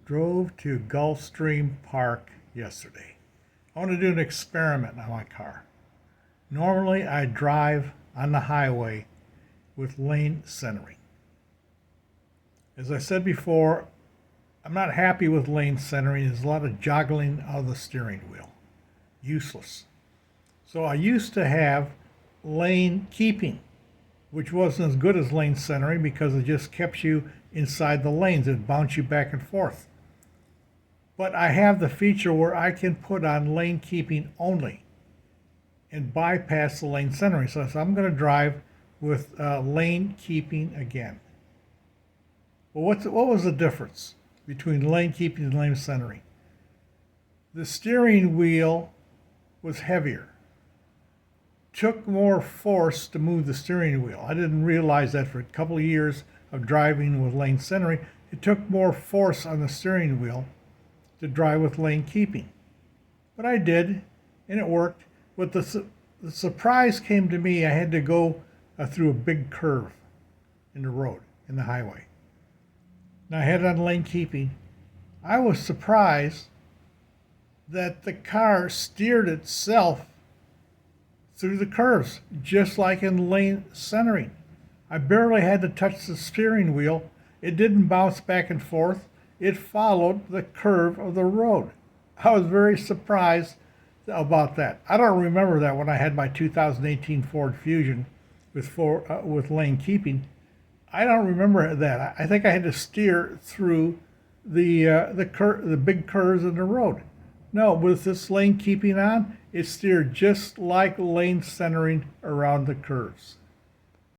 Drove to Gulfstream Park yesterday. I want to do an experiment on my car. Normally, I drive on the highway with lane centering. As I said before, I'm not happy with lane centering. There's a lot of joggling of the steering wheel. Useless. So I used to have lane keeping, which wasn't as good as lane centering because it just kept you inside the lanes. It bounced you back and forth. But I have the feature where I can put on lane keeping only and bypass the lane centering. So I'm going to drive with lane keeping again. Well, what was the difference between lane keeping and lane centering? The steering wheel was heavier. Took more force to move the steering wheel. I didn't realize that for a couple of years of driving with lane centering. It took more force on the steering wheel to drive with lane keeping. But I did, and it worked. But the surprise came to me. I had to go through a big curve in the road, in the highway. And I had it on lane keeping. I was surprised that the car steered itself through the curves, just like in lane centering. I barely had to touch the steering wheel. It didn't bounce back and forth. It followed the curve of the road. I was very surprised about that. I don't remember that when I had my 2018 Ford Fusion with lane keeping. I don't remember that. I think I had to steer through the big curves in the road. No, with this lane keeping on, it steered just like lane centering around the curves.